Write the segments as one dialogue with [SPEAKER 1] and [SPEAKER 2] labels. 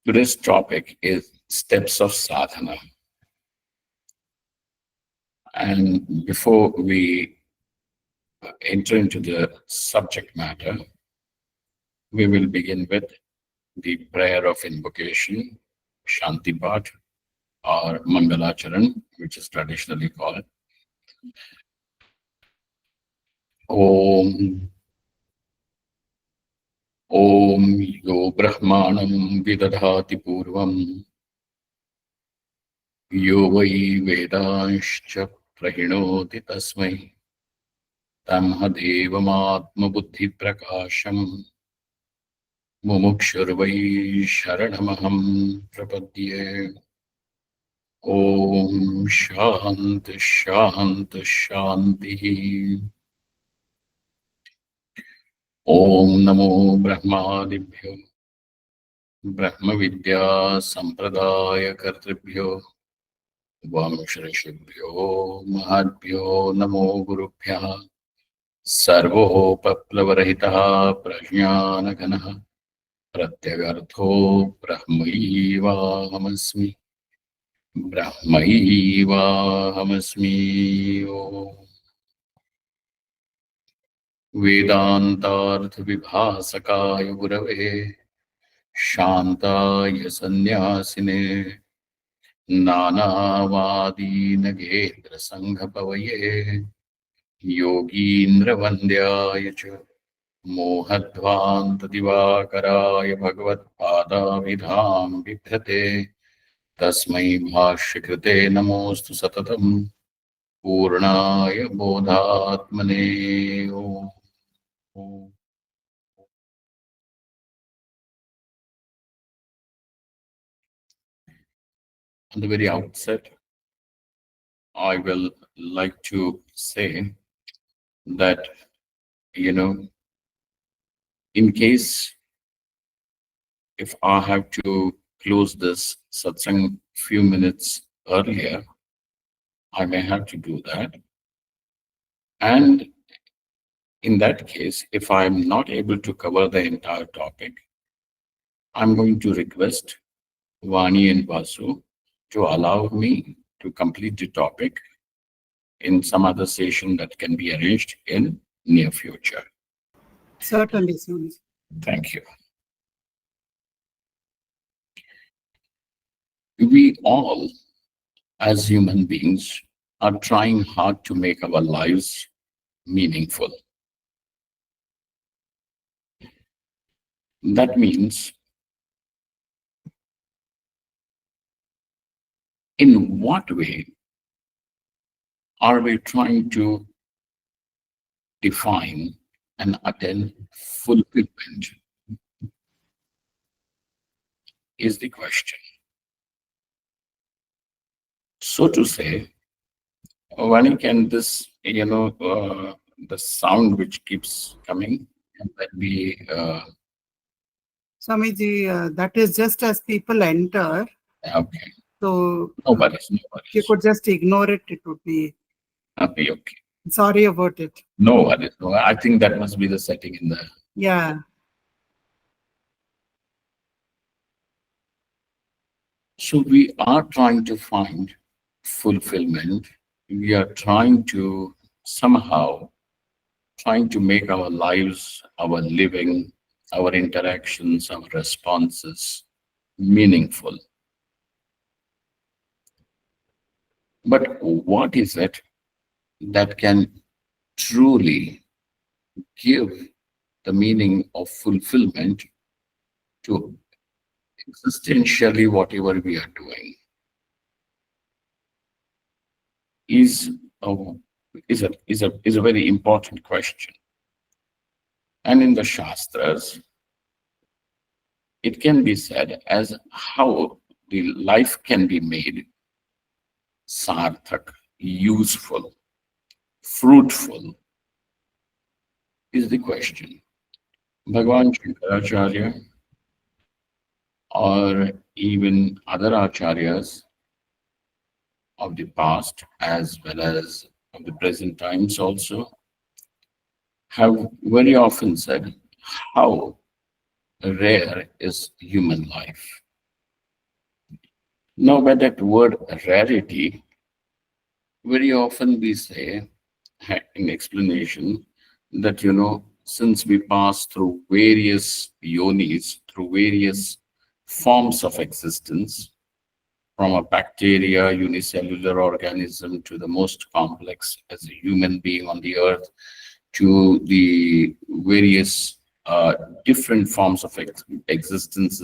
[SPEAKER 1] Today's topic is steps of sadhana. And before we enter into the subject matter, we will begin with the prayer of invocation, Shanti Path, or Mangalacharan, which is traditionally called. Om Om Yo Brahmanam Vidadhati Purvam Yo Vai Vedanscha Prahinoti Tasmai Tamhadevamatma Buddhi Prakasham Mumukshurvai Sharanamaham Prapadye. Om Shanti Shanti Shanti. Om Namo Brahmadibhyo Brahma Vidya Sampradaya Kartribhyo Vamshrishibhyo Mahadbhyo Namo Gurubhya Sarvo Paplavarahitaha Prajnanaganaha Pratyagartho Brahmaivahamasmi Brahmaivahamasmi. Om Vedantartha Vibhasakaya Gurave Shantaya Sannyasine Nanavadi Nagendra Sanghapavaye Yogindra Vandyaya Cha Mohadvanta Divakaraya Bhagavat Pada Vidham Bibhrate Tasmai Bhashyakೃತೆ Namostu Satatam Purnaya Bodhatmane. Om. At the very outset, I will like to say that, in case if I have to close this satsang few minutes earlier, I may have to do that. And in that case, if I'm not able to cover the entire topic, I'm going to request Vani and Vasu to allow me to complete the topic in some other session that can be arranged in near future.
[SPEAKER 2] Certainly, Swami.
[SPEAKER 1] Thank you. We all, as human beings, are trying hard to make our lives meaningful. That means, in what way are we trying to define and attain fulfillment is the question. So to say, when can this, the sound which keeps coming, can that be...
[SPEAKER 2] Swamiji, that is just as people enter.
[SPEAKER 1] Okay.
[SPEAKER 2] So,
[SPEAKER 1] No worries.
[SPEAKER 2] if you could just ignore it, it would be...
[SPEAKER 1] Okay.
[SPEAKER 2] Sorry about it.
[SPEAKER 1] No worries. No, I think that must be the setting in the...
[SPEAKER 2] Yeah.
[SPEAKER 1] So we are trying to find fulfillment. We are trying to somehow make our lives, our living, our interactions, our responses meaningful. But what is it that can truly give the meaning of fulfillment to existentially whatever we are doing? Is a very important question. And in the Shastras, it can be said as how the life can be made sarthak, useful, fruitful, is the question. Bhagavan Shankaracharya or even other acharyas of the past as well as of the present times also have very often said how rare is human life. Now, by that word rarity, very often we say in explanation that, since we pass through various yonis, through various forms of existence, from a bacteria, unicellular organism, to the most complex as a human being on the earth, to the various different forms of existence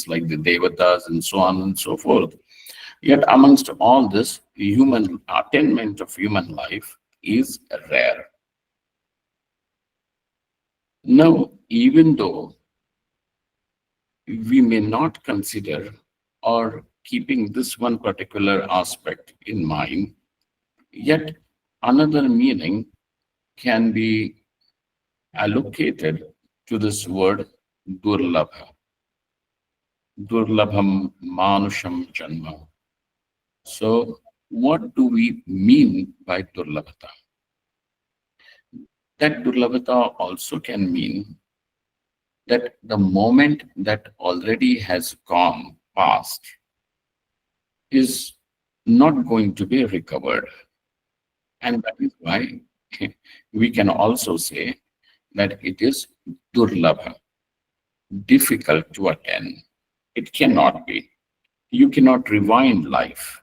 [SPEAKER 1] like the devatas and so on and so forth. Yet amongst all this, human attainment of human life is rare. Now, even though we may not consider or keeping this one particular aspect in mind, yet another meaning can be allocated to this word durlabha. Durlabham manusham janma. So, what do we mean by durlabhata? That durlabhata also can mean that the moment that already has gone past is not going to be recovered. And that is why we can also say that it is durlabha, difficult to attain. It cannot be. You cannot rewind life.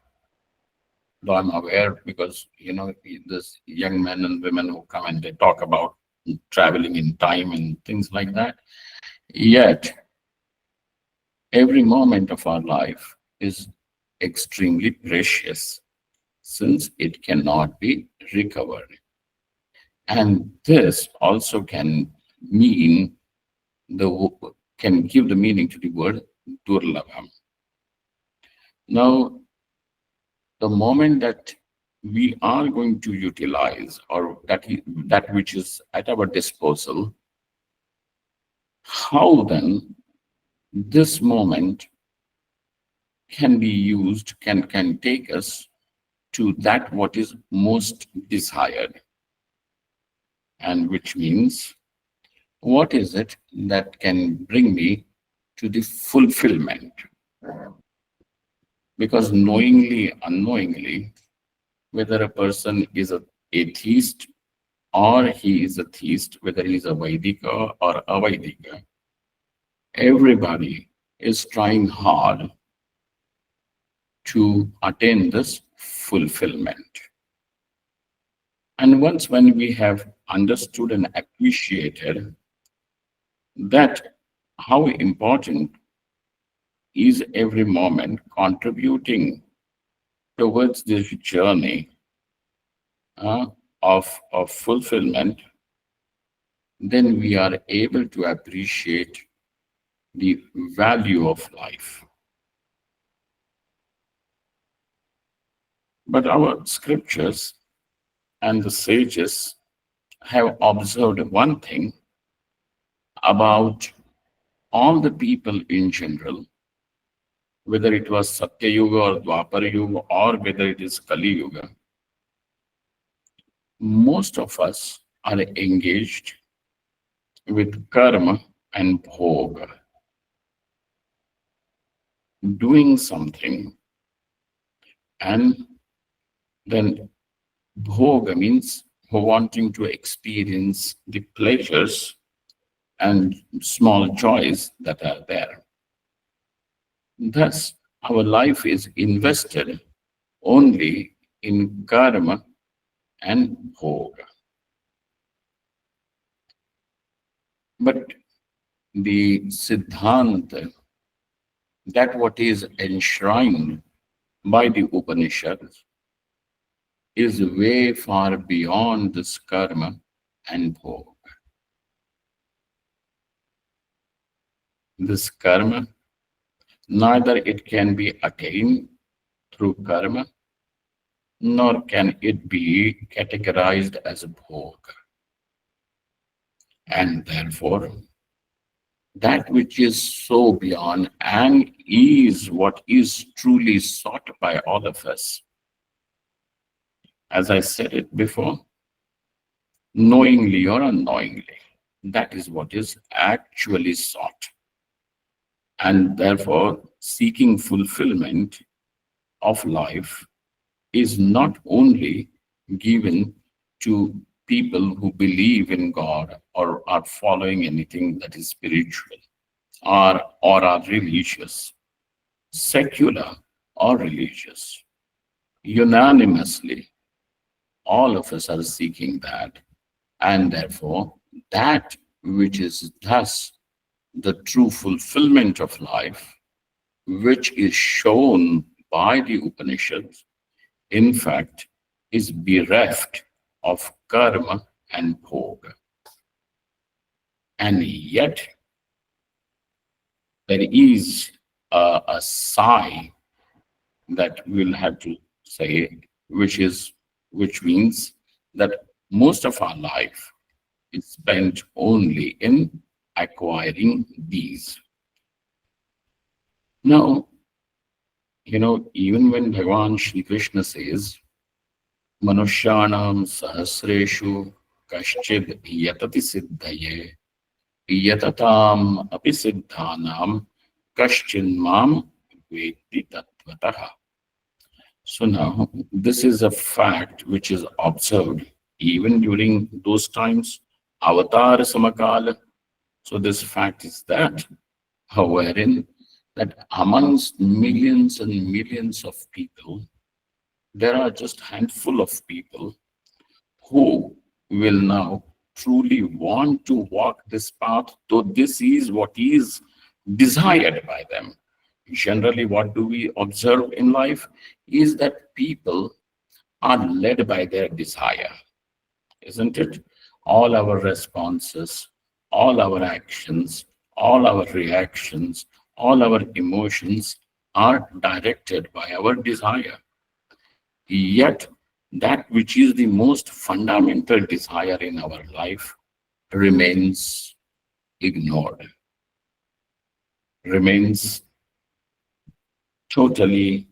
[SPEAKER 1] Though I'm aware because, this young men and women who come and they talk about traveling in time and things like that. Yet, every moment of our life is extremely precious since it cannot be recovered. And this also can mean can give the meaning to the word durlabham. Now, the moment that we are going to utilize or that which is at our disposal, how then this moment can be used, can take us to that what is most desired, and which means what is it that can bring me to the fulfillment? Because knowingly, unknowingly, whether a person is a atheist or he is a theist, whether he is a Vaidika or Avaidika, everybody is trying hard to attain this fulfillment. And once when we have understood and appreciated that how important is every moment contributing towards this journey of fulfillment, then we are able to appreciate the value of life. But our scriptures and the sages have observed one thing about all the people in general, whether it was Satya Yuga or Dwapara Yuga or whether it is Kali Yuga. Most of us are engaged with karma and bhoga, doing something, and then bhoga means wanting to experience the pleasures and small joys that are there. Thus, our life is invested only in karma and bhoga. But the Siddhanta, that what is enshrined by the Upanishads, is way far beyond this karma and bhoga. This karma, neither it can be attained through karma, nor can it be categorized as bhoga. And therefore, that which is so beyond and is what is truly sought by all of us. As I said it before, knowingly or unknowingly, that is what is actually sought. And therefore, seeking fulfillment of life is not only given to people who believe in God or are following anything that is spiritual or are religious, secular or religious. Unanimously, all of us are seeking that, and therefore, that which is thus the true fulfillment of life, which is shown by the Upanishads, in fact, is bereft of karma and bhoga. And yet, there is a sigh that we'll have to say, which means that most of our life is spent only in acquiring these. Now, even when Bhagavan Shri Krishna says, Manushyanam sahasreshu kaschid yatati siddhaye yatatam api siddhanam kaschin mam veti tattvataha. So now, this is a fact which is observed even during those times, Avatar Samakala. So this fact is that, wherein that amongst millions and millions of people, there are just handful of people who will now truly want to walk this path, though this is what is desired by them. Generally, what do we observe in life is that people are led by their desire, isn't it? All our responses, all our actions, all our reactions, all our emotions are directed by our desire. Yet, that which is the most fundamental desire in our life remains ignored, remains totally,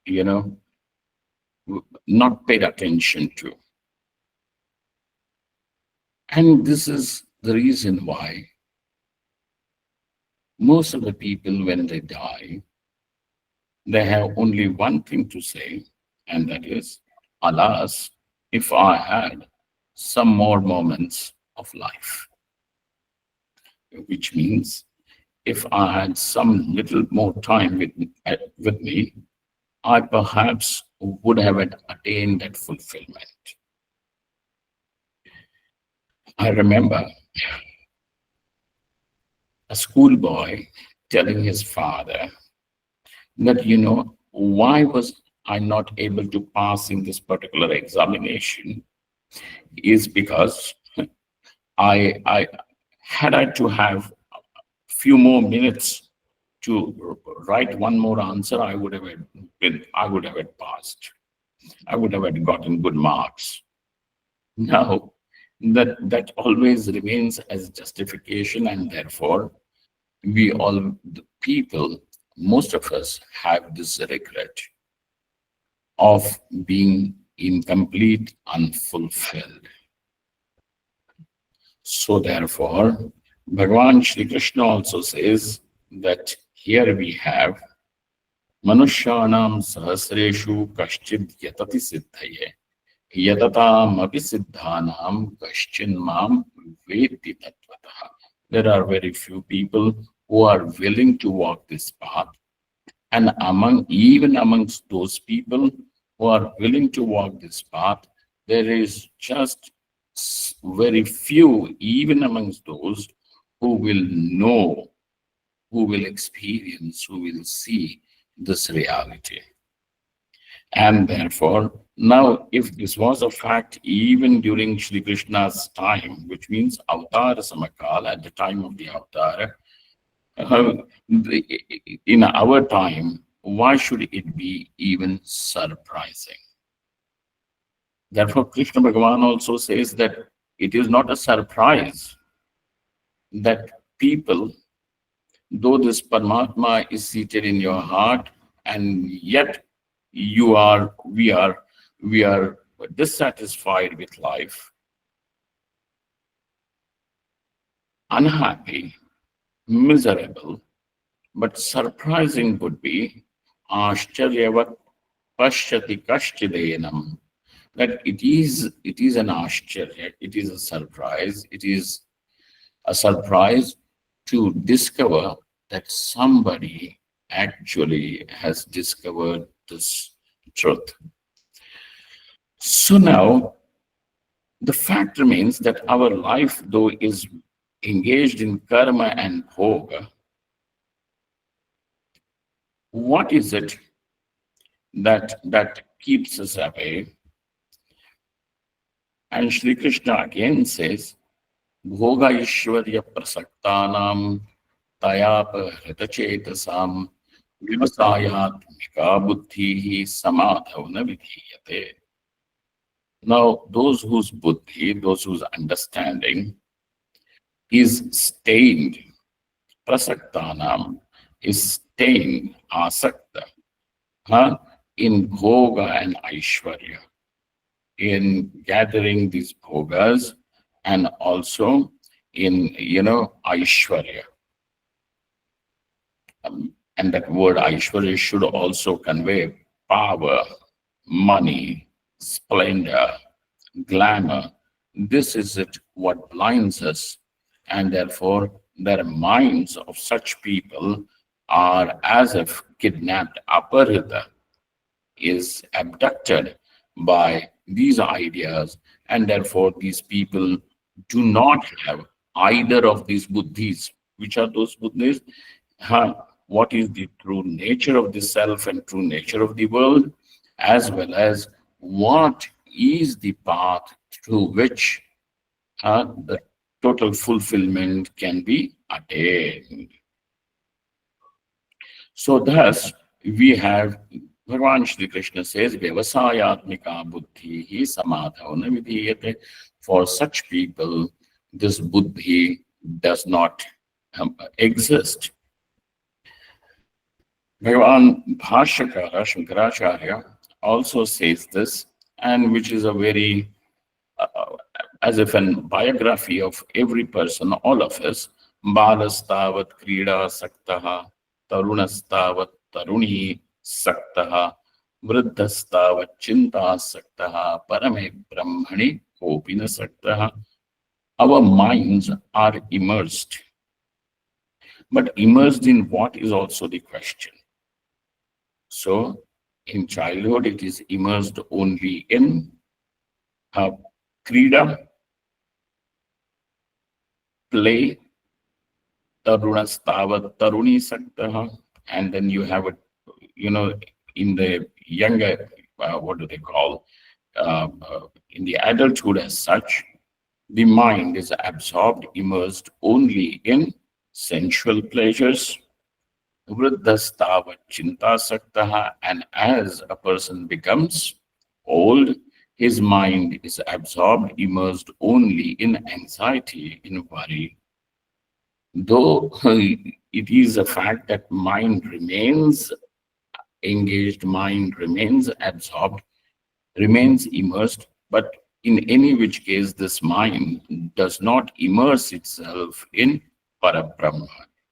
[SPEAKER 1] you know, not paid attention to. And this is the reason why most of the people, when they die, they have only one thing to say, and that is, alas, if I had some more moments of life, which means if I had some little more time with me, I perhaps would have attained that fulfillment. I remember a schoolboy telling his father that, why was I not able to pass in this particular examination is because I had I to have few more minutes to write one more answer, I would have passed. I would have gotten good marks. Now, that always remains as justification, and therefore the people, most of us have this regret of being incomplete, unfulfilled. So therefore, Bhagavan Shri Krishna also says that here we have Manushyanam sahasreshu kaschid yatati siddhaye yatatam api siddhanam kaschin mam veti tattvataha. There are very few people who are willing to walk this path. And even amongst those people who are willing to walk this path, there is just very few, even amongst those who will know, who will experience, who will see this reality. And therefore, now, if this was a fact even during Sri Krishna's time, which means Avatar Samakala, at the time of the Avatar, in our time, why should it be even surprising? Therefore, Krishna Bhagavan also says that it is not a surprise that people, though this Paramatma is seated in your heart, and yet we are dissatisfied with life, unhappy, miserable, But surprising would be Ashcharyavat Pashyati Kashchidenam, that it is an Ashcharya, it is a surprise, it is a surprise to discover that somebody actually has discovered this truth. So now the fact remains that our life, though, is engaged in karma and bhoga. What is it that keeps us away? And Sri Krishna again says, Bhoga Ishwarya Prasaktanam Tayapa Hritachetasam Vyavasayatmika Buddhihi Samadhavana Vidhiyate. Now, those whose buddhi, those whose understanding is stained, prasaktanam, is stained, asakta, in bhoga and aishwarya, in gathering these bhogas and also in, aishwarya. And that word Aishwarya should also convey power, money, splendor, glamour. This is it what blinds us, and therefore their minds of such people are as if kidnapped. Aparita is abducted by these ideas, and therefore these people do not have either of these buddhis. Which are those buddhis? What is the true nature of the self and true nature of the world, as well as what is the path through which the total fulfillment can be attained. So thus we have Bhagavan Shri Krishna says, Vyavasayatmika buddhi hi samadhavana vidhiyate. For such people, this buddhi does not exist. Bhagavan Bhashyakara Shankaracharya also says this, and which is a very, as if a biography of every person, all of us. Balastavat krida saktaha, tarunastavat taruni saktaha, vriddhastavat chinta saktaha, parame brahmani kopina saktaha. Our minds are immersed. But immersed in what is also the question. So, in childhood, it is immersed only in krida, play, tarunastavat taruni saktaha, and then you have it, in the younger, what do they call, in the adulthood as such, the mind is absorbed, immersed only in sensual pleasures. Vriddhastavat chintasaktaha, and as a person becomes old, his mind is absorbed, immersed only in anxiety, in worry. Though it is a fact that mind remains engaged, mind remains absorbed, remains immersed, but in any which case, this mind does not immerse itself in Parabrahma,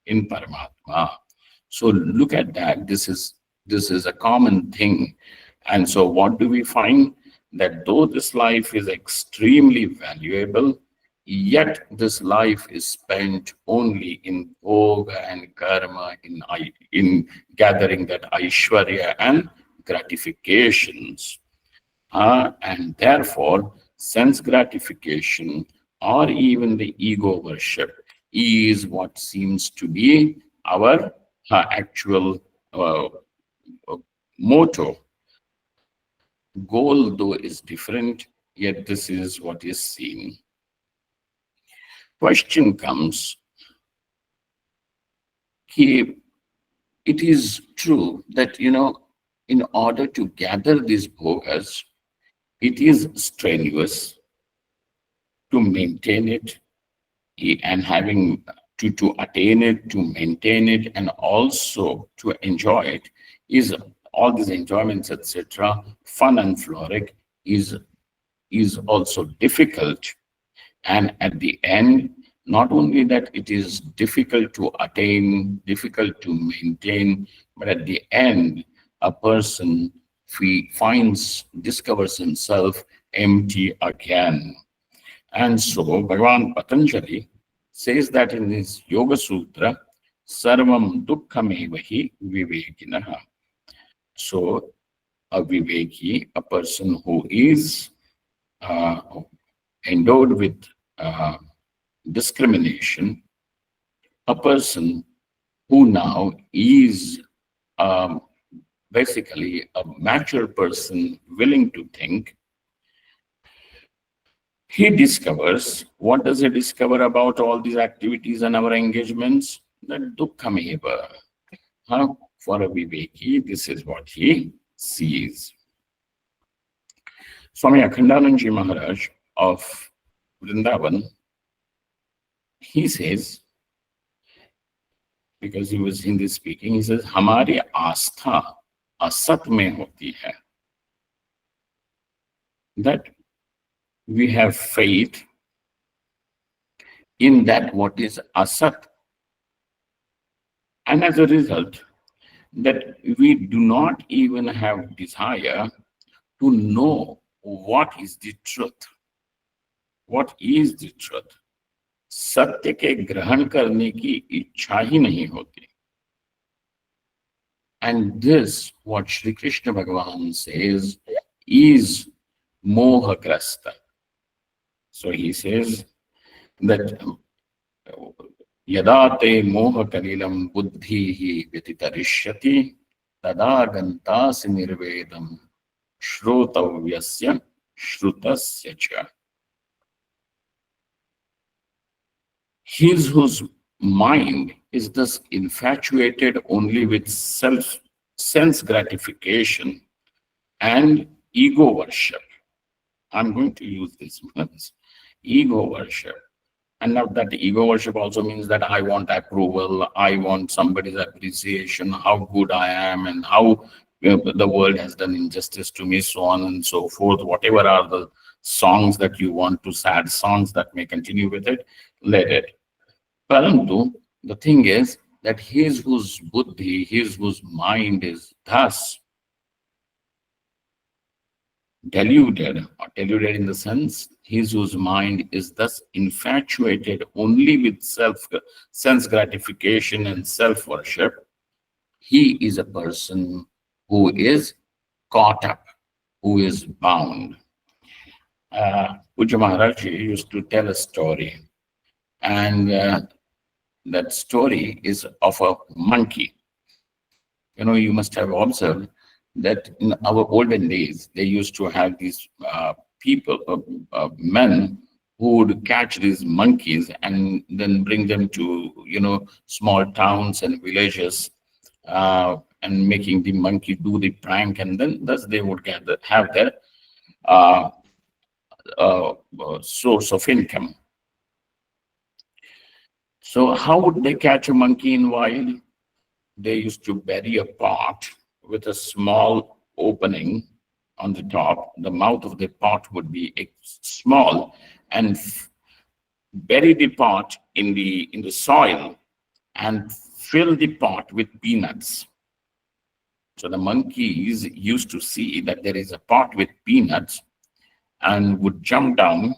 [SPEAKER 1] in Paramatma. So look at that. This is a common thing. And so what do we find? That though this life is extremely valuable, yet this life is spent only in bhoga and karma, in gathering that aishwarya and gratifications. And therefore, sense gratification or even the ego worship is what seems to be our actual motto. Goal, though, is different, yet this is what is seen. Question comes, it is true that, in order to gather these bhogas, it is strenuous to maintain it, and having to attain it, to maintain it, and also to enjoy it, is all these enjoyments, etc., fun and frolic, is also difficult. And at the end, Not only that it is difficult to attain, difficult to maintain, but at the end, a person discovers himself empty again. And so Bhagavan Patanjali says that in his Yoga Sutra, Sarvam Dukkhamevahi Vivekinaha. So a Viveki, a person who is uh, endowed with uh, discrimination, a person who now is um, basically a mature person willing to think, he discovers, what does he discover about all these activities and our engagements? That dukkhameva. Huh? For a Viveki, this is what he sees. Swami Akhandanandji Maharaj of Vrindavan, he says, because he was Hindi speaking, he says, हमारी आस्था असत में होती है. That we have faith in that what is asat. And as a result, that we do not even have desire to know what is the truth. What is the truth? सत्य के ग्रहण करने की इच्छा ही नहीं होती. And this, what Shri Krishna Bhagavan says, is mohagrasta. So he says that yada te moha kalilam buddhi vyatitarishyati tada gantasi nirvedam shrotavyasya shrutasya cha. His whose mind is thus infatuated only with sense gratification and ego worship. I'm going to use these words. Ego worship. And now that ego worship also means that I want approval, I want somebody's appreciation, how good I am, and how the world has done injustice to me, so on and so forth. Whatever are the songs that you want to, sad songs that may continue with it, let it. Parantu, the thing is that his whose buddhi, his whose mind is thus deluded, or deluded in the sense, his whose mind is thus infatuated only with sense gratification and self-worship, he is a person who is caught up, who is bound. Pujya Maharaj used to tell a story, and that story is of a monkey. You must have observed that in our olden days, they used to have these men who would catch these monkeys and then bring them to, small towns and villages, and making the monkey do the prank, and then thus they would have their source of income. So how would they catch a monkey in wild? They used to bury a pot with a small opening on the top. The mouth of the pot would be small, and bury the pot in the soil and fill the pot with peanuts. So the monkeys used to see that there is a pot with peanuts and would jump down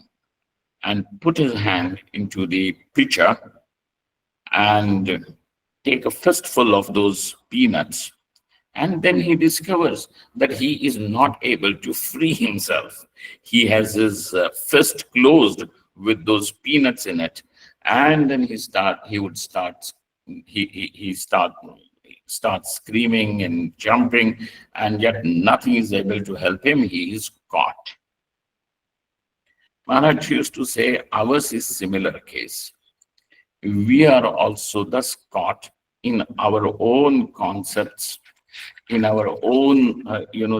[SPEAKER 1] and put his hand into the pitcher and take a fistful of those peanuts. And then he discovers that he is not able to free himself. He has his fist closed with those peanuts in it. And then he starts screaming and jumping, and yet nothing is able to help him. He is caught. Maharaj used to say, ours is similar case. We are also thus caught in our own concepts, in our own,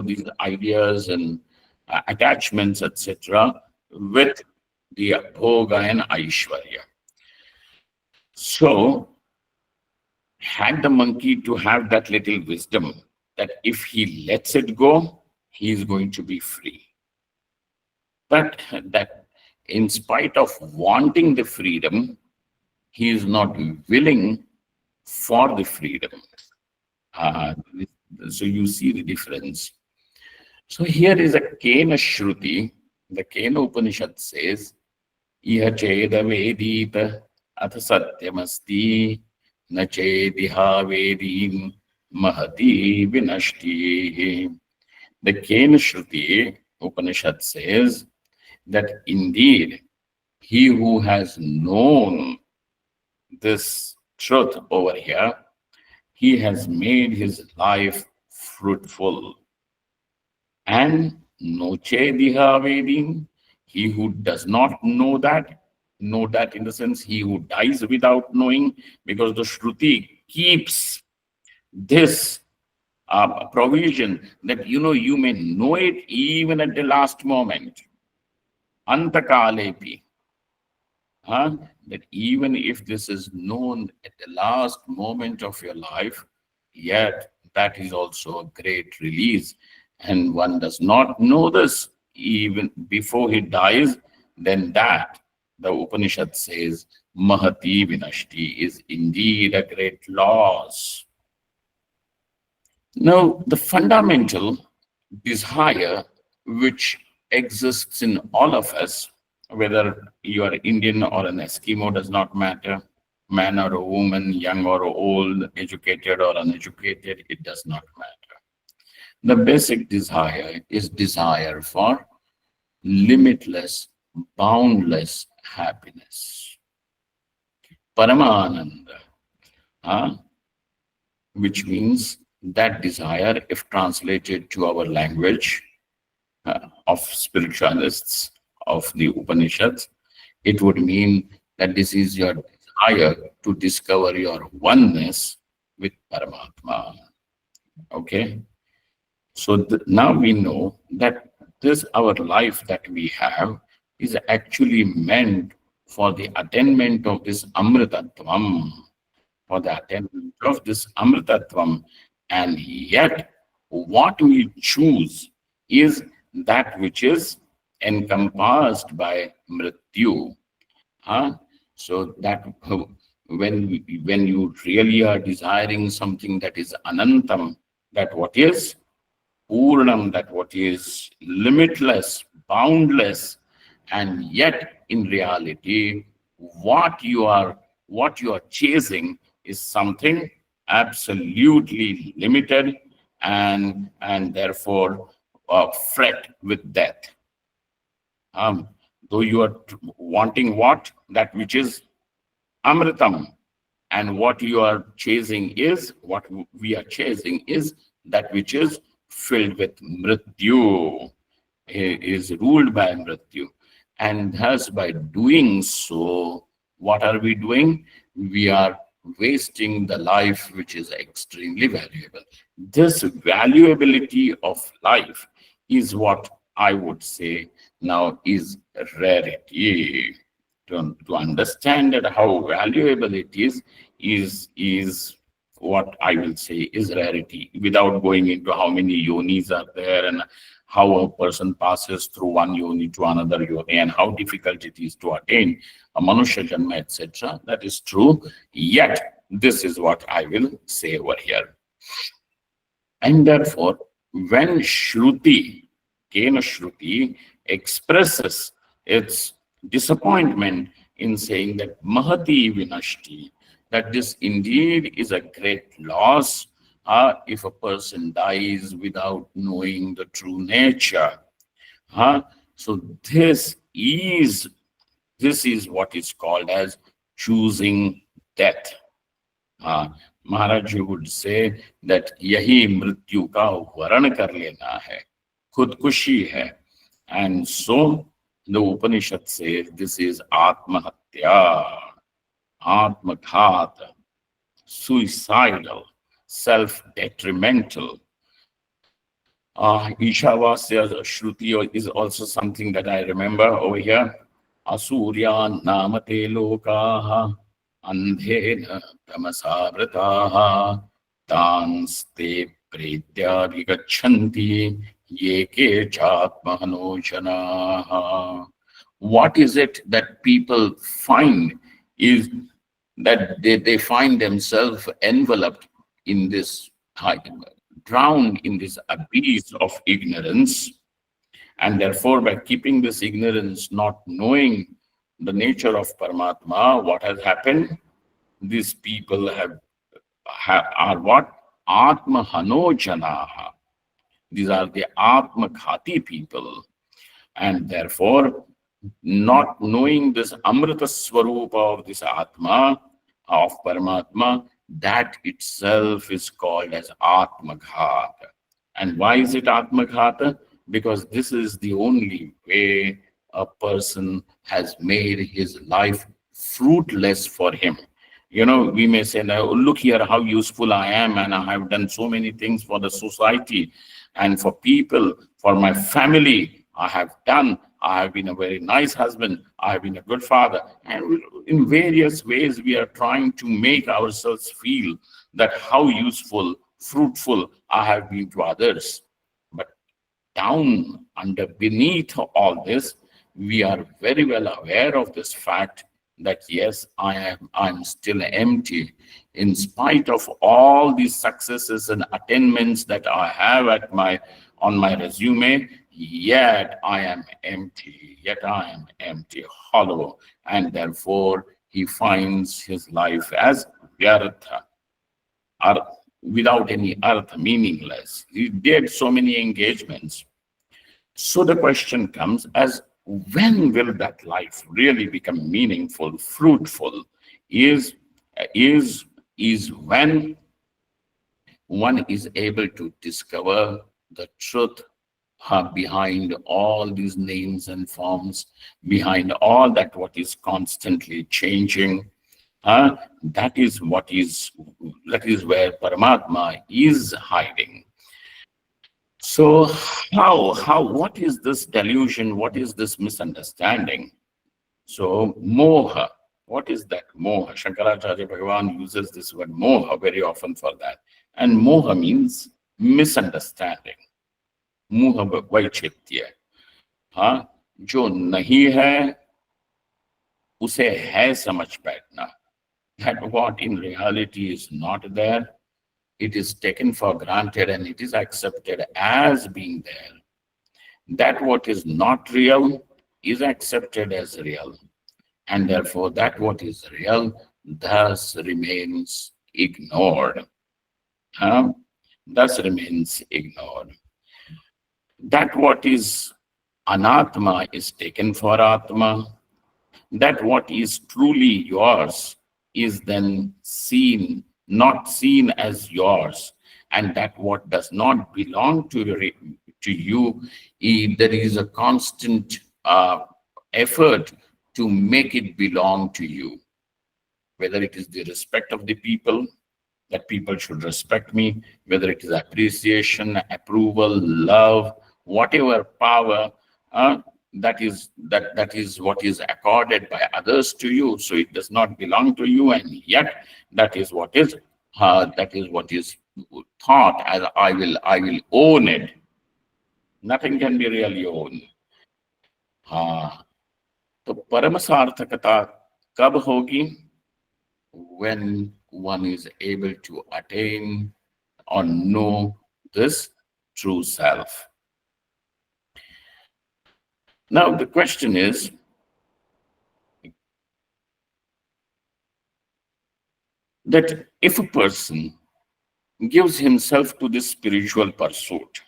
[SPEAKER 1] these ideas and attachments, etc., with the bhoga and aishwarya. So, had the monkey to have that little wisdom that if he lets it go, he is going to be free. But that in spite of wanting the freedom, He is not willing for the freedom. Uh, so you see the difference. So here is a Kena Shruti. The Kena Upanishad says, Iha cheda vedita ath satyamasti na chediha vedim mahati vinashti. The Kena Shruti Upanishad says that indeed he who has known this truth over here, he has made his life fruitful. And noche diha vedim, he who does not know that in the sense he who dies without knowing, because the Shruti keeps this provision that you may know it even at the last moment. Antakalepi. Huh? That even if this is known at the last moment of your life, yet that is also a great release. And one does not know this even before he dies, then that, the Upanishad says, Mahati Vinashti is indeed a great loss. Now, the fundamental desire which exists in all of us, whether you are Indian or an Eskimo, does not matter, man or a woman, young or old, educated or uneducated, it does not matter. The basic desire is desire for limitless, boundless happiness. Paramananda, huh? Which means that desire, if translated to our language of spiritualists, of the Upanishads, it would mean that this is your desire to discover your oneness with Paramatma. Okay? So now we know that this, our life that we have, is actually meant for the attainment of this Amritatvam, for the attainment of this Amritatvam. And yet, what we choose is that which is encompassed by Mrityu. Huh? So that when you really are desiring something that is Anantam, that what is Purnam, that what is limitless, boundless, and yet in reality, what you are chasing is something absolutely limited, and therefore fret with death. Though you are wanting what? That which is Amritam, and what you are chasing is, what we are chasing is that which is filled with Mrityu, is ruled by Mrityu. And thus, by doing so, what are we doing? We are wasting the life which is extremely valuable. This valuability of life is what I would say now is rarity. To understand that how valuable it is what I will say is rarity, without going into how many yonis are there and how a person passes through one yoni to another yoni and how difficult it is to attain a Manusha Janma, etc. That is true. Yet, this is what I will say over here. And therefore, when Shruti, Kena Shruti, expresses its disappointment in saying that Mahati Vinashti, that this indeed is a great loss if a person dies without knowing the true nature. So this is what is called as choosing death. Maharaj would say that yahi mrityu ka varan kar lena hai, khudkushi hai. And so the Upanishad says this is Atmahatya, Atmaghat, suicidal, self-detrimental. Ishavasya Shruti is also something that I remember over here. Asurya namate lokaha andhena tamasavritāha tanste pretya vigachanti yeke chatmahanoshanaha. What is it that people find is that they find themselves enveloped in this, drowned in this abyss of ignorance. And therefore, by keeping this ignorance, not knowing the nature of Paramatma, what has happened? These people are what? Atma Hanojanaha. These are the Atma Khati people. And therefore, not knowing this Amrita Swarupa of this Atma, of Paramatma, that itself is called as Atmaghat. And why is it Atmaghat? Because this is the only way a person has made his life fruitless for him. We may say, now, look here how useful I am, and I have done so many things for the society and for people, for my family. I have been a very nice husband. I have been a good father. And in various ways, we are trying to make ourselves feel that how useful, fruitful I have been to others. But down under beneath all this, we are very well aware of this fact that yes, I'm still empty. In spite of all these successes and attainments that I have on my resume, yet I am empty, hollow, and therefore he finds his life as vyartha, or without any artha, meaningless. He did so many engagements. So the question comes as, when will that life really become meaningful, fruitful? Is when one is able to discover the truth behind all these names and forms, behind all that what is constantly changing. That is where Paramatma is hiding. So what is this delusion? What is this misunderstanding? So moha, what is that moha? Shankaracharya Bhagavan uses this word moha very often for that. And moha means misunderstanding. मोह वैचित्य, जो नहीं है उसे है समझ बैठना. That what in reality is not there, it is taken for granted and it is accepted as being there. That what is not real is accepted as real, and therefore that what is real thus remains ignored. Thus remains ignored. That what is anatma is taken for atma. That what is truly yours is then not seen as yours. And that what does not belong to you, there is a constant effort to make it belong to you. Whether it is the respect of the people, that people should respect me, whether it is appreciation, approval, love, whatever power, that is what is accorded by others to you. So it does not belong to you, and yet that is what is thought as I will own it. Nothing can be really owned. तो परम सार्थकता कब होगी? When one is able to attain or know this true self. Now the question is, that if a person gives himself to this spiritual pursuit,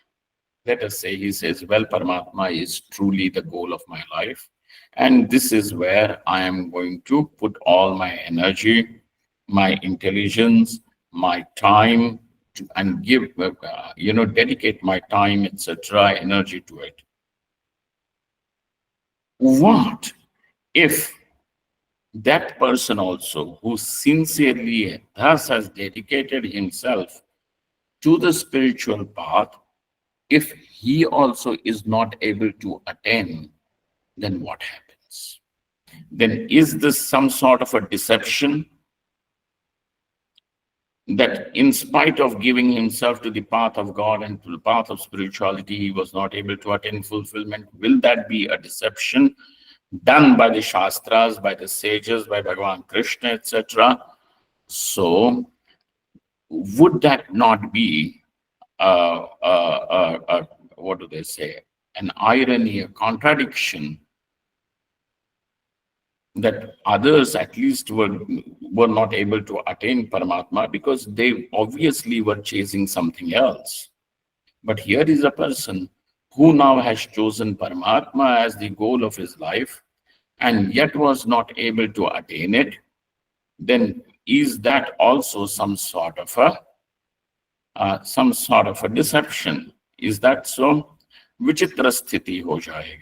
[SPEAKER 1] let us say he says, well, Paramatma is truly the goal of my life, and this is where I am going to put all my energy, my intelligence, my time, and give, dedicate my time, etc., energy to it. What if that person also, who sincerely thus has dedicated himself to the spiritual path, if he also is not able to attain, then what happens? Then is this some sort of a deception? That in spite of giving himself to the path of God and to the path of spirituality, he was not able to attain fulfillment? Will that be a deception? done by the Shastras, by the sages, by Bhagavan Krishna, etc. So, would that not be, what do they say, an irony, a contradiction, that others at least were not able to attain Paramatma because they obviously were chasing something else. But here is a person who now has chosen Paramatma as the goal of his life and yet was not able to attain it. Then is that also some sort of a deception? Is that so? Vichitra sthiti ho jayegi.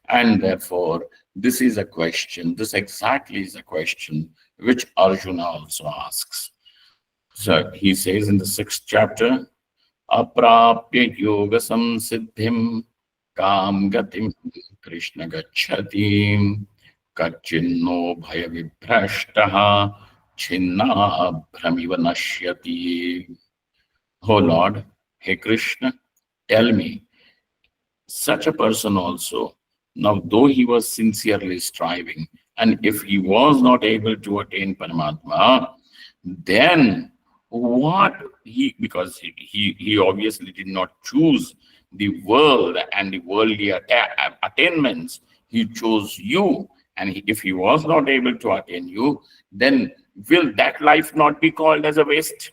[SPEAKER 1] And therefore, this is a question, this exactly is a question which Arjuna also asks. So he says in the 6th chapter, Aprapya yoga samsiddhim kam gatim Krishna gacchati kachinno bhaya vibhrashtaha chinna bhramiva nashyati. Oh Lord, hey Krishna, tell me, such a person also, now though he was sincerely striving, and if he was not able to attain Paramatma, then what because he obviously did not choose the world and the worldly attainments, he chose you. And if he was not able to attain you, then will that life not be called as a waste?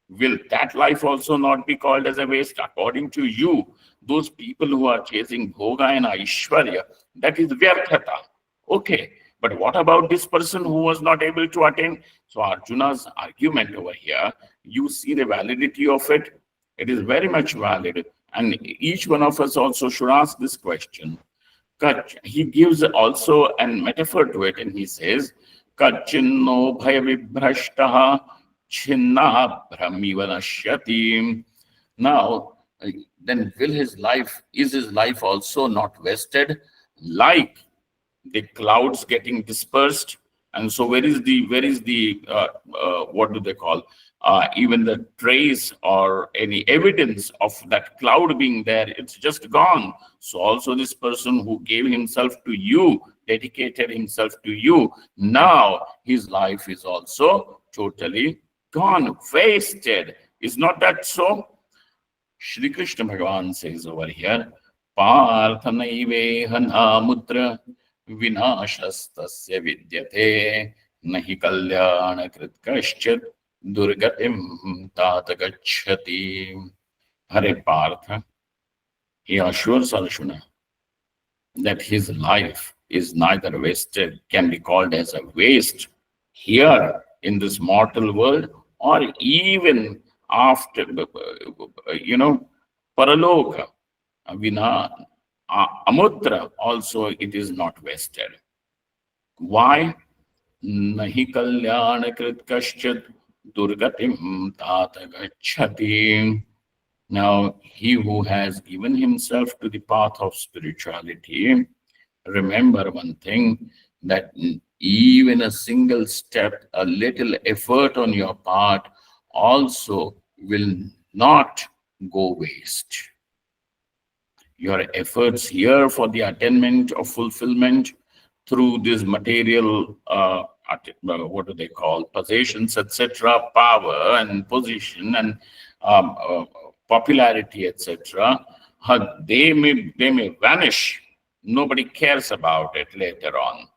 [SPEAKER 1] Will that life also not be called as a waste? According to you, those people who are chasing bhoga and aishwarya, that is vyarthata. Okay, but what about this person who was not able to attain? So Arjuna's argument over here, you see the validity of it. It is very much valid. And each one of us also should ask this question. He gives also a metaphor to it, and he says, Kachinno bhaya vibhrashtaha chinna brahmiva nashyati. Now, then is his life also not wasted? Like the clouds getting dispersed, and so where is the what do they call, even the trace or any evidence of that cloud being there, it's just gone. So also this person who gave himself to you, dedicated himself to you, now his life is also totally gone, wasted. Is not that so? Shri Krishna Bhagavan says over here, Partha naiveha namutra vinashastasya vidyate nahi kalyana krit kaschat durgatim tata gacchati. Hare Partha, he assures Arjuna that his life is neither wasted, can be called as a waste here in this mortal world, or even after, paraloka, vina, amutra, also it is not wasted. Why? Nahi kalyana krit kaschat durgatim tata gacchati. Now, he who has given himself to the path of spirituality, remember one thing, that even a single step, a little effort on your part also will not go waste. Your efforts here for the attainment of fulfillment through this material, what do they call, possessions, etc., power and position and popularity, etc., they may vanish. Nobody cares about it later on.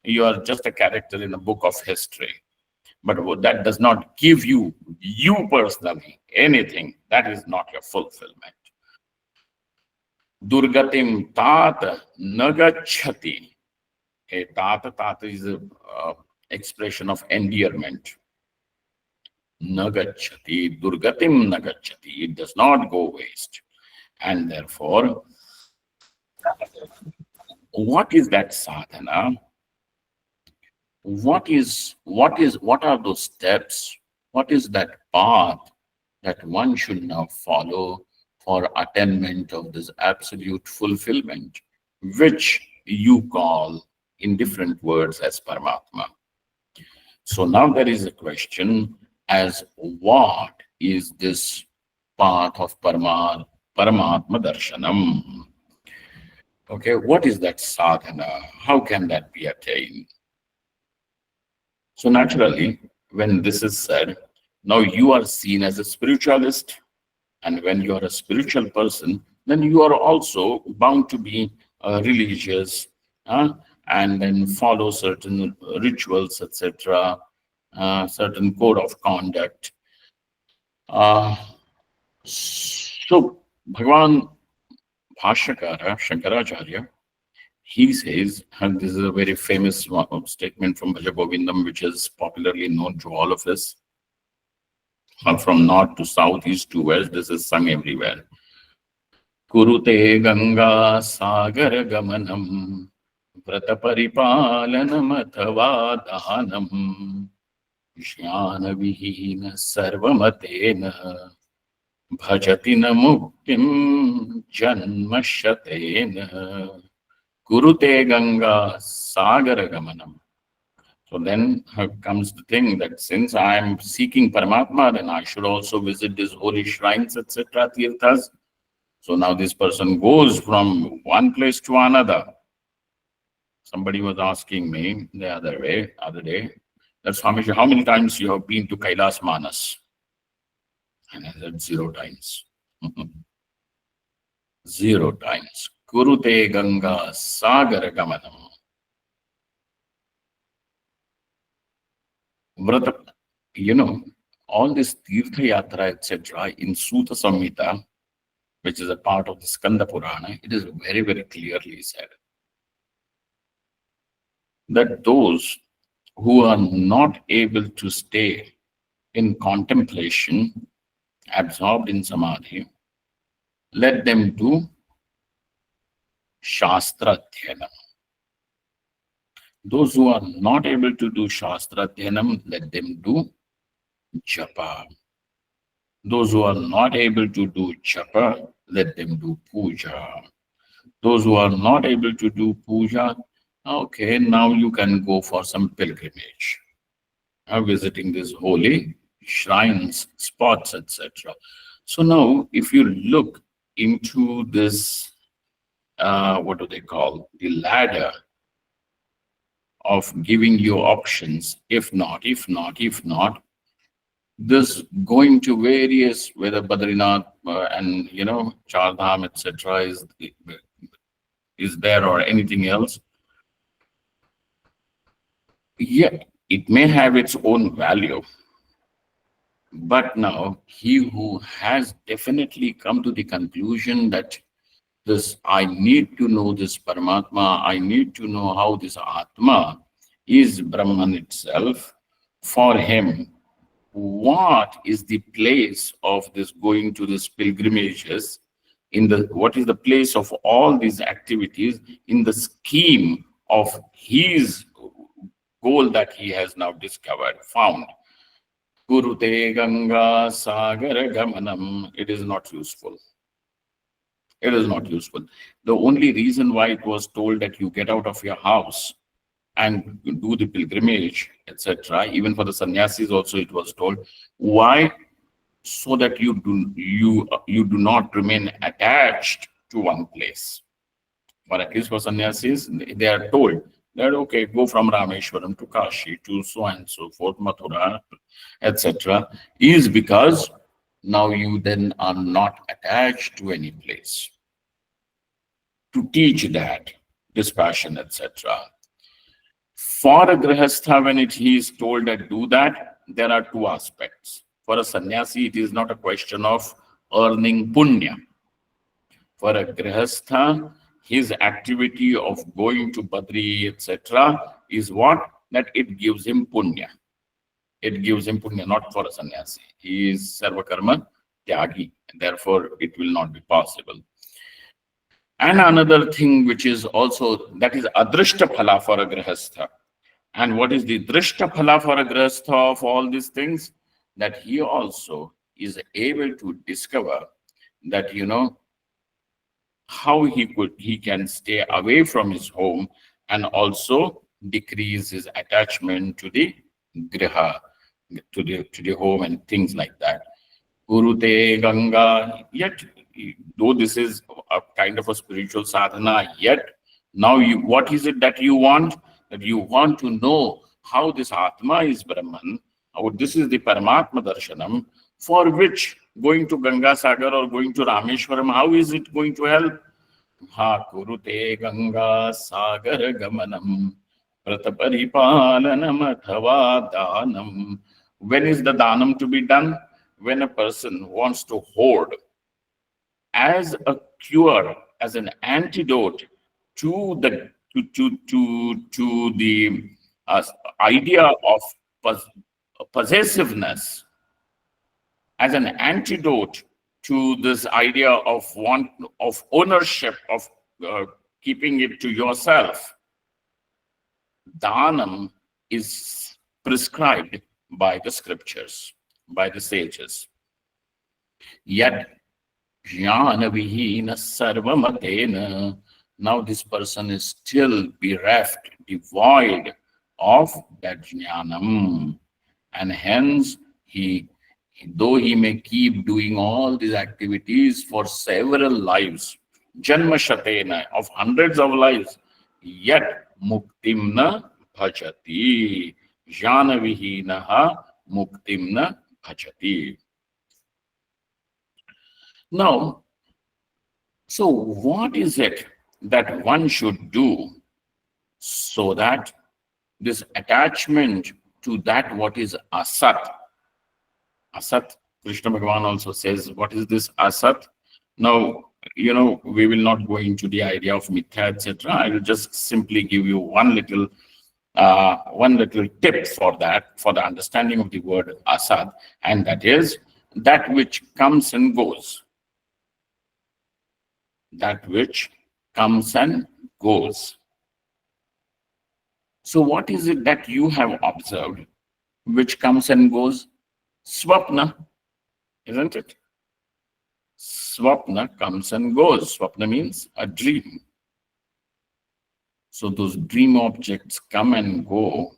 [SPEAKER 1] You are just a character in a book of history. But that does not give you personally anything. That is not your fulfillment. Durgatim tata nagachati. A tata is an expression of endearment. Nagachati, durgatim nagachati. It does not go waste. And therefore, what is that sadhana? What are those steps? What is that path that one should now follow for attainment of this absolute fulfillment, which you call in different words as Paramatma? So now there is a question as what is this path of Paramatma Darshanam? Okay, what is that sadhana? How can that be attained? So naturally, when this is said, now you are seen as a spiritualist, and when you are a spiritual person, then you are also bound to be religious, uh, and then follow certain rituals, etc., certain code of conduct. Uh, so, Bhagavan Bhashyakara, Shankaracharya, he says, and this is a very famous statement from Bhaja Govindam, which is popularly known to all of us, from north to south, east to west, this is sung everywhere. Kurute Ganga Sagar Gamanam Vrata Paripalanam Athava Dahanam Jnana Vihina Sarvamatena Bhajati na Muktim Janmashatena Kurute Ganga Sagar Gamanam. So then comes the thing that since I am seeking Paramatma, then I should also visit these holy shrines, etc., tirthas. So now this person goes from one place to another. Somebody was asking me the other day, that Swamiji, how many times you have been to Kailas Manas? And I said 0 times. 0 times. Kurute Ganga Sagar Gamanam. Vrata, all this Tirtha Yatra, etc., in Sutta Samhita, which is a part of the Skanda Purana, it is very, very clearly said that those who are not able to stay in contemplation, absorbed in samadhi, let them do Shastra Dhyanam. Those who are not able to do Shastra Dhyanam, let them do Japa. Those who are not able to do Japa, let them do Puja. Those who are not able to do Puja, okay, now you can go for some pilgrimage, visiting these holy shrines, spots, etc. So now, if you look into this, what do they call, the ladder of giving you options, if not, if not, if not, this going to various, whether Badrinath and Char Dham, etc., is there or anything else. Yet it may have its own value. But now, he who has definitely come to the conclusion that this, I need to know this Paramatma, I need to know how this Atma is Brahman itself, for him, what is the place of this going to these pilgrimages, what is the place of all these activities in the scheme of his goal that he has now discovered, found. Kurute Ganga Sagar Gamanam. It is not useful. It is not useful. The only reason why it was told that you get out of your house and do the pilgrimage, etc., even for the sannyasis also it was told. Why? So that you do not remain attached to one place. For at least for sannyasis, they are told that okay, go from Rameshwaram to Kashi to so and so forth, Mathura, etc., is because now you then are not attached to any place. To teach that dispassion, etc. For a grihastha, when he is told that do that, there are two aspects. For a sannyasi, it is not a question of earning punya. For a grihastha, his activity of going to Badri, etc., is what? That it gives him punya. It gives him punya, not for a sannyasi. He is sarvakarma tyagi, and therefore it will not be possible. And another thing which is also, that is adrishta phala for a grihastha. And what is the drishta phala for a grihastha of all these things? That he also is able to discover that, how he can stay away from his home and also decrease his attachment to the griha, to the home and things like that. Kurute Ganga, yet though this is a kind of a spiritual sadhana, yet now what is it that you want? That you want to know how this Atma is Brahman, or this is the Paramatma Darshanam, for which going to Ganga Sagar or going to Rameshwaram, how is it going to help? Ha kurute Ganga Sagar Gamanam Prataparipalanam Athava Danam. When is the Danam to be done? When a person wants to hoard as a cure, as an antidote to the idea of possessiveness, as an antidote to this idea of ownership, of keeping it to yourself. Dhanam is prescribed by the scriptures, by the sages. Yet jnana vihina sarvamatena. Now this person is still bereft, devoid of that jnanam, and hence though he may keep doing all these activities for several lives, janma shatena, of hundreds of lives, yet muktim na bhajati. Jnana vihinaha muktim na bhajati. Now, so what is it that one should do so that this attachment to that what is asat, Krishna Bhagavan also says, what is this asat? Now, we will not go into the idea of mithya, etc. I will just simply give you one little tip for that, for the understanding of the word asat, and that is that which comes and goes. That which comes and goes. So what is it that you have observed which comes and goes? Swapna, isn't it? Swapna comes and goes. Swapna means a dream. So those dream objects come and go,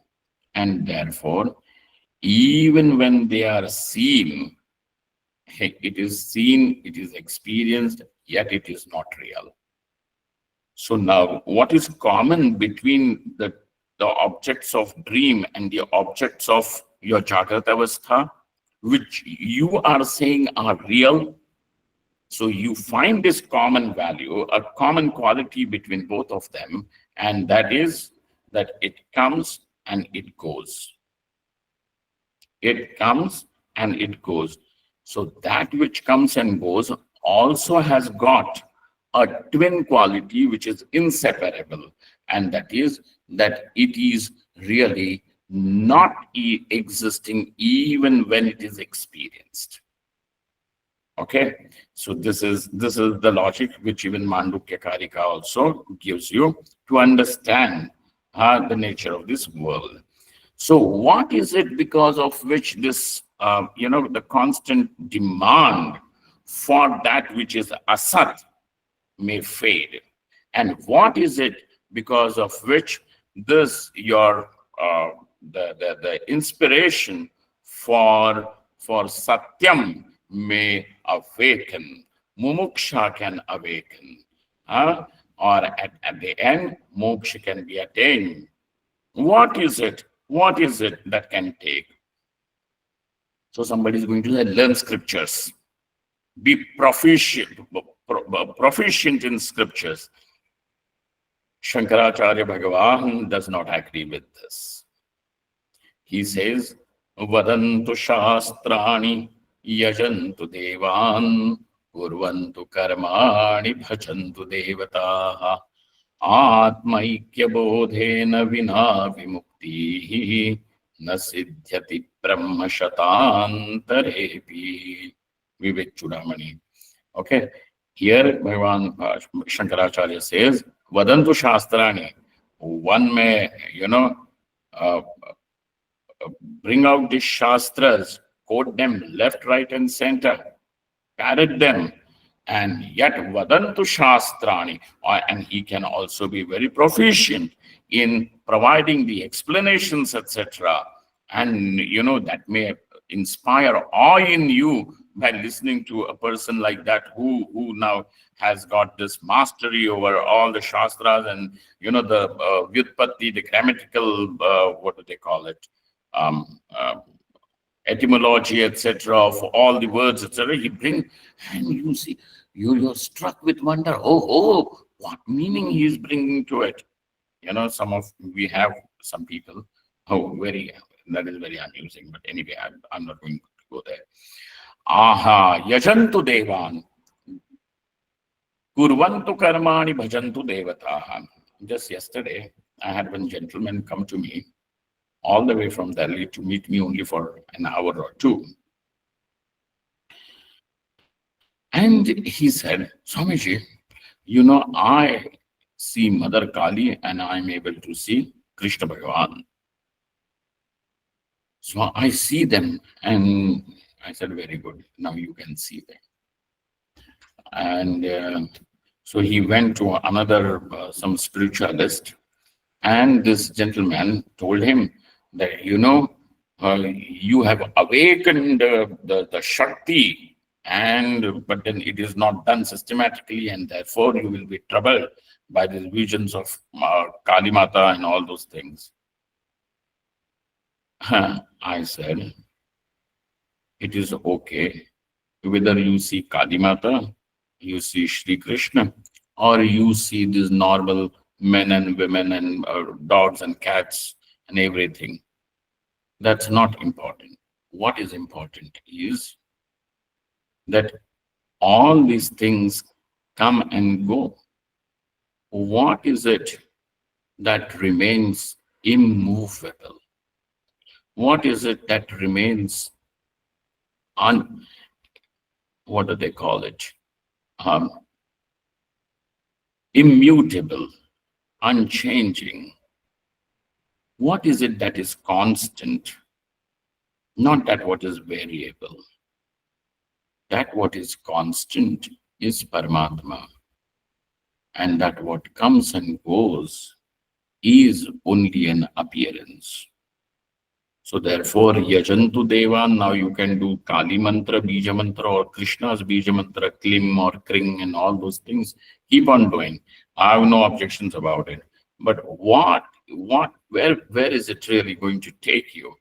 [SPEAKER 1] and therefore, even when they are seen, it is seen, it is experienced, yet it is not real. So now, what is common between the objects of dream and the objects of your Jagrata Avastha, which you are saying are real? So you find this common value, a common quality between both of them, and that is that it comes and it goes. It comes and it goes. So that which comes and goes also has got a twin quality which is inseparable, and that is that it is really not existing even when it is experienced. Okay, so this is the logic which even Mandukya Karika also gives you to understand the nature of this world. So what is it because of which this the constant demand for that which is asat may fade, and what is it because of which this your the inspiration for satyam may awaken, mumuksha can awaken, or at the end moksha can be attained? What is it that can take? So somebody is going to say, learn scriptures, be proficient in scriptures. Shankaracharya Bhagavan does not agree with this. He says, vadantu shastrani yajantu devan kurvantu karmani bhajantu devataha atmaikya bodhena vina vimukti na siddhyati brahma shatantarepi. Vivek Chudamani. Okay, here Bhagavan Shankaracharya says, vadantu shastrani. One may, bring out the shastras, quote them left, right, and center, parrot them, and yet vadantu shastrani, and he can also be very proficient in providing the explanations, etc. And that may inspire awe in you by listening to a person like that who now has got this mastery over all the shastras and the vyutpatti, the grammatical, what do they call it, um, uh, etymology, etc., of all the words, etc. He bring, and you see, you're struck with wonder. Oh, what meaning he is bringing to it. Some of we have some people. Oh, very that is very amusing. But anyway, I'm not going to go there. Aha, yajantu devan, kurvantu karmani bhajantu devataha. Just yesterday, I had one gentleman come to me all the way from Delhi to meet me only for an hour or two. And he said, Swamiji, I see Mother Kali and I'm able to see Krishna Bhagavan. So I see them and I said, very good. Now you can see them. And so he went to another, some spiritualist, and this gentleman told him that, you have awakened the Shakti, but then it is not done systematically, and therefore you will be troubled by these visions of Kali Mata and all those things. I said, it is okay whether you see Kali Mata, you see Shri Krishna, or you see these normal men and women and dogs and cats and everything. That's not important. What is important is that all these things come and go. What is it that remains immovable? What is it that remains what do they call it? Immutable, unchanging. What is it that is constant? Not that what is variable. That what is constant is Paramatma. And that what comes and goes is only an appearance. So therefore, Yajantu Devan, now you can do Kali Mantra, Bija Mantra, or Krishna's Bija Mantra, Klim or Kring, and all those things. Keep on doing. I have no objections about it. But where is it really going to take you?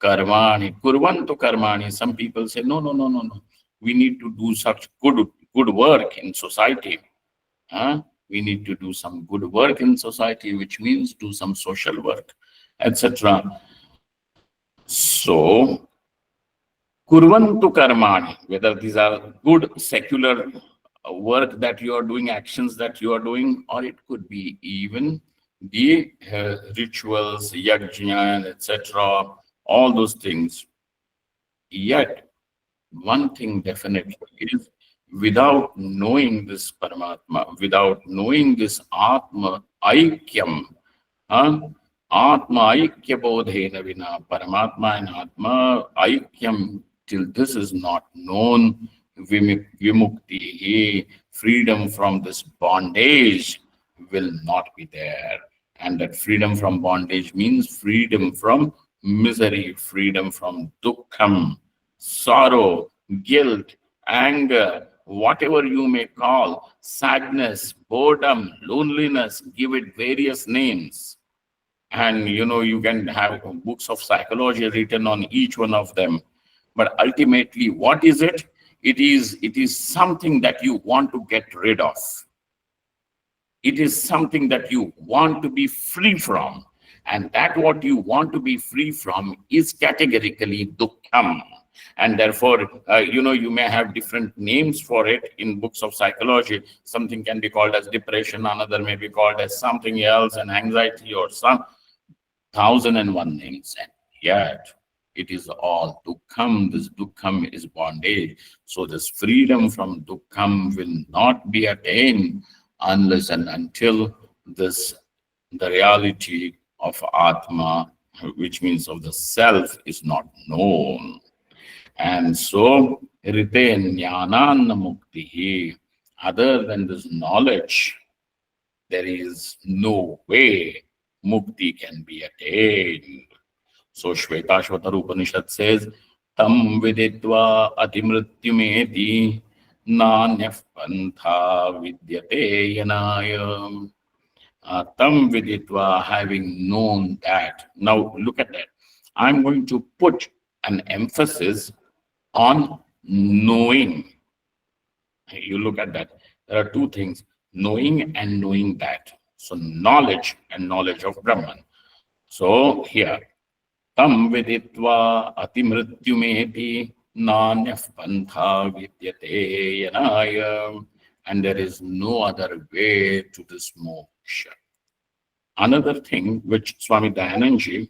[SPEAKER 1] Karmani, Kurvantu Karmani. Some people say, no. We need to do such good work in society. We need to do some good work in society, which means do some social work, etc. So, kurvantu karmani, whether these are good secular work that you are doing, actions that you are doing, or it could be even the rituals, yajna, etc., all those things. Yet, one thing definitely is, without knowing this Paramatma, without knowing this Atma Aikyam, Atma Aikya Bodhena Vina, Paramatma and Atma Aikyam, till this is not known, Vimukti, freedom from this bondage will not be there. And that freedom from bondage means freedom from misery, freedom from dukkham, sorrow, guilt, anger, whatever you may call, sadness, boredom, loneliness, give it various names. And you can have books of psychology written on each one of them. But ultimately, what is it? It is something that you want to get rid of. It is something that you want to be free from. And that what you want to be free from is categorically dukkham. And therefore, you may have different names for it in books of psychology. Something can be called as depression, another may be called as something else, and anxiety, or some 1,001 names. And yet, it is all dukkham. This dukkham is bondage. So this freedom from dukkham will not be attained unless and until the reality of Atma, which means of the self, is not known. And so, rite jnanana mukti, other than this knowledge, there is no way mukti can be attained. So Shvetashvatar Upanishad says, तं विदित्वा अतिमृत्युमेति नान्यः पन्था विद्यते यनाय. Tam viditva, having known that. Now look at that. I'm going to put an emphasis on knowing. You look at that. There are two things, knowing and knowing that. So knowledge and knowledge of Brahman. So here, tam viditva atimrityumeti nanyah pantha vidyate yanaya. And there is no other way to this moksha. Another thing which Swami Dayananji,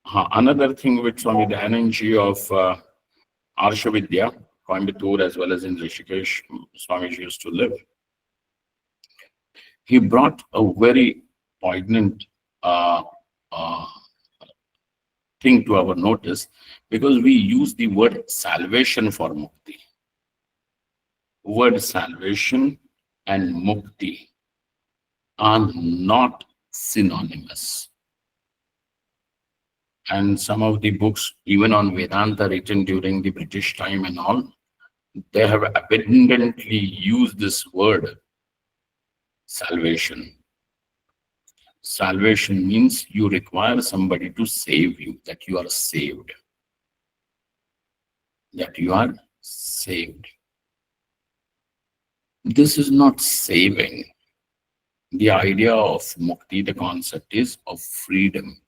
[SPEAKER 1] another thing which Swami Dayananji of Arshavidya, Coimbatore, as well as in Rishikesh, Swamiji used to live. He brought a very poignant uh, uh, thing to our notice, because we use the word salvation for mukti. Word salvation and mukti are not synonymous. And some of the books, even on Vedanta, written during the British time and all, they have abundantly used this word salvation. Salvation means you require somebody to save you, that you are saved. That you are saved. This is not saving. The idea of mukti, the concept is of freedom.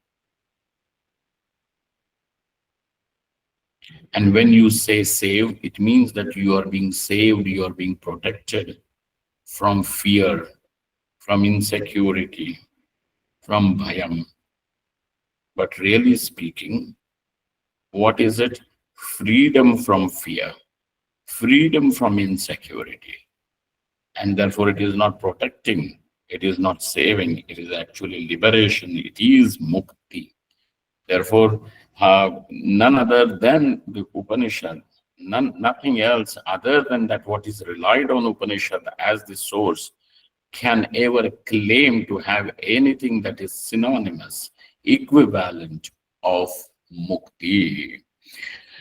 [SPEAKER 1] And when you say saved, it means that you are being saved, you are being protected from fear, from insecurity, from bhayam. But really speaking, what is it? Freedom from fear, freedom from insecurity. And therefore it is not protecting, it is not saving, it is actually liberation, it is mukti. Therefore, none other than the Upanishad, nothing else other than that what is relied on Upanishad as the source can ever claim to have anything that is synonymous, equivalent of mukti.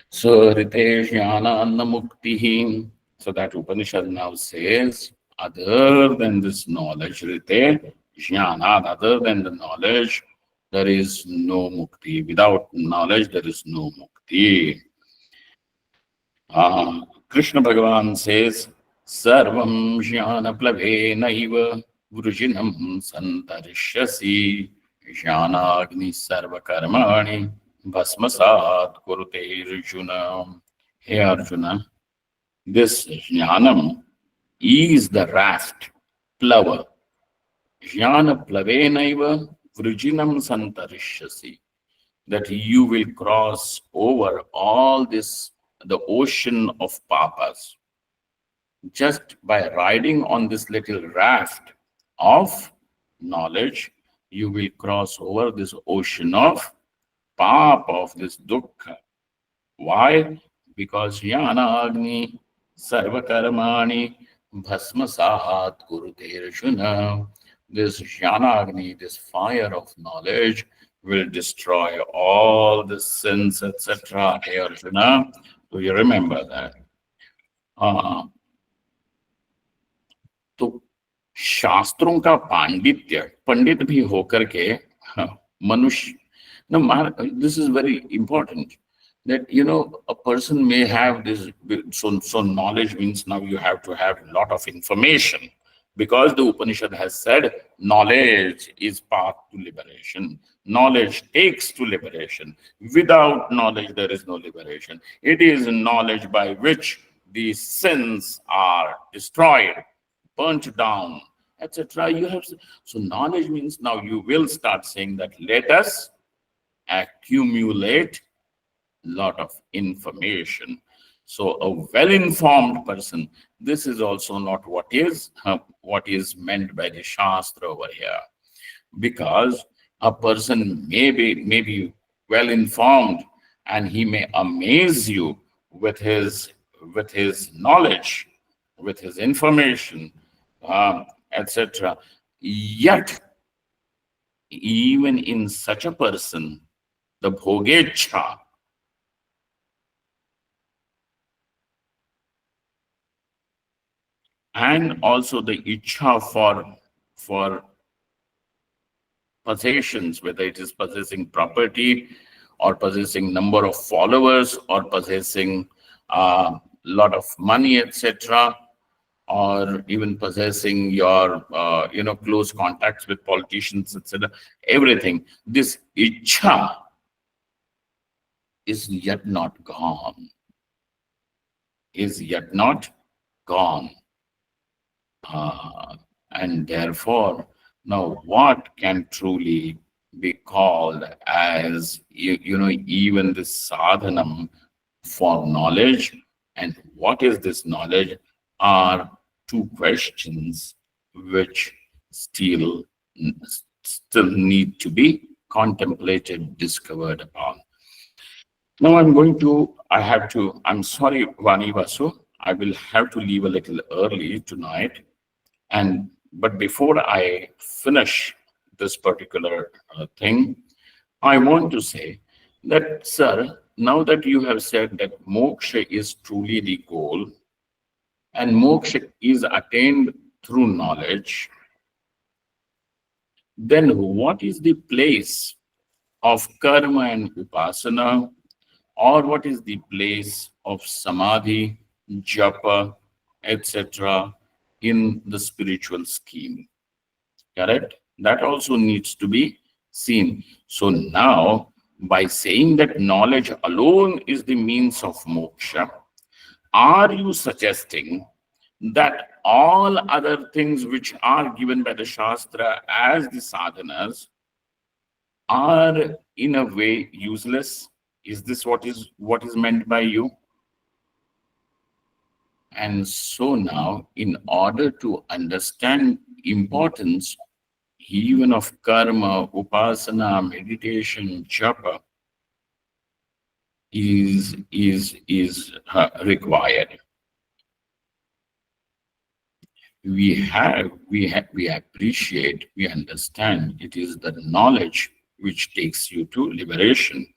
[SPEAKER 1] So, Ritesh Yana Anna Mukti. So that Upanishad now says, other than this knowledge, Rite Jnana, other than the knowledge, there is no mukti. Without knowledge, there is no mukti. Krishna Bhagavan says, Sarvam Jnana Plavena Vrujinam Santarishyasi Jnanagni Sarva Karmani Bhasmasat Kurute Arjuna. Hey Arjuna, this Jnanam is the raft, plover. Jnana Plavenaiva Vrujinam Santarishyasi, that you will cross over all this, the ocean of papas, just by riding on this little raft of knowledge. You will cross over this ocean of papa, of this dukkha. Why? Because Jnana Agni Sarva Karmani Bhasmasahat Kurute Arjuna. This Jnana Agni, this fire of knowledge, will destroy all the sins, etc. Hey Arjuna, do you remember that? तो शास्त्रों का पांडित्य, पंडित भी होकर के मनुष्य, no, this is very important, that a person may have this. So knowledge means now you have to have a lot of information, because the Upanishad has said knowledge is path to liberation. Knowledge takes to liberation. Without knowledge, there is no liberation. It is knowledge by which the sins are destroyed, burnt down, etc. So knowledge means now you will start saying that let us accumulate lot of information. So a well-informed person, this is also not what is meant by the Shastra over here, because a person may be well-informed and he may amaze you with his knowledge, with his information, etc. Yet, even in such a person, the bhogecha, and also the ichha for possessions, whether it is possessing property or possessing number of followers or possessing a lot of money, etc., or even possessing your close contacts with politicians, etc. Everything. This ichha is yet not gone. Is yet not gone. Uh, and therefore, now what can truly be called as, even this sadhanam for knowledge, and what is this knowledge are two questions which still still need to be contemplated, discovered upon. Now I'm sorry, Vani Vasu, I will have to leave a little early tonight. And but before I finish this particular thing, I want to say that, sir, now that you have said that moksha is truly the goal and moksha is attained through knowledge, then what is the place of karma and upasana, or what is the place of samadhi, japa, etc., in the spiritual scheme? Correct? That also needs to be seen. So now, by saying that knowledge alone is the means of moksha, are you suggesting that all other things which are given by the Shastra as the sadhanas are in a way useless? Is this what is meant by you? And so now, in order to understand importance even of karma, upasana, meditation, japa is required. We appreciate, we understand it is the knowledge which takes you to liberation,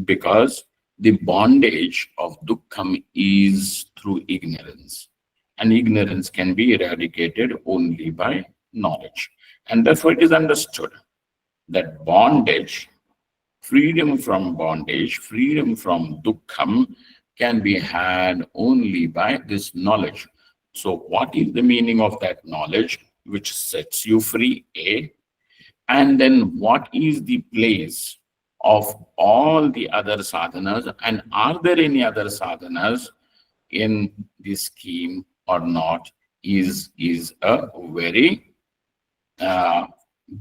[SPEAKER 1] because the bondage of dukkham is through ignorance, and ignorance can be eradicated only by knowledge. And therefore it is understood that bondage, freedom from bondage, freedom from dukkham, can be had only by this knowledge. So what is the meaning of that knowledge which sets you free? A. And then what is the place of all the other sadhanas, and are there any other sadhanas in this scheme or not, is a very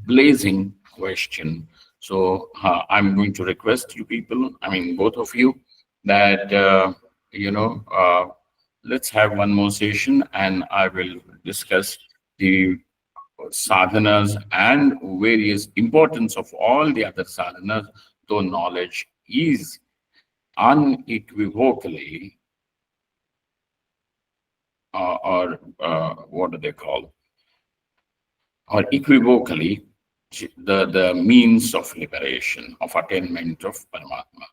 [SPEAKER 1] blazing question. So I'm going to request you people, I mean both of you, that let's have one more session, and I will discuss the sadhanas and various importance of all the other sadhanas, though knowledge is unequivocally what do they call, or equivocally, the means of liberation, of attainment of Paramatma,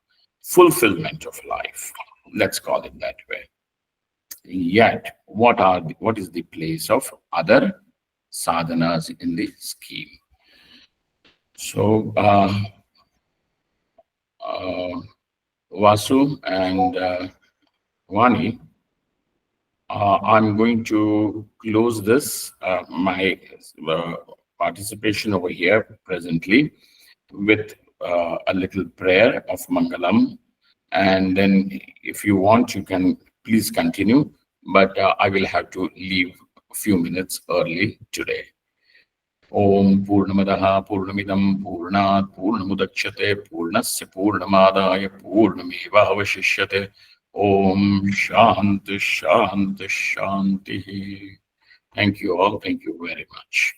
[SPEAKER 1] fulfillment of life. Let's call it that way. Yet, what is the place of other sadhanas in the scheme? So, Vasu and Vani, I'm going to close this, my participation over here presently, with a little prayer of Mangalam. And then if you want, you can please continue, but I will have to leave a few minutes early today. Om Purnamadaha Purnamidam Purnat Purnamudachyate Purnasya Purnamadaya Purnameva Avashishyate. Om Shanti Shanti Shanti. Thank you all. Thank you very much.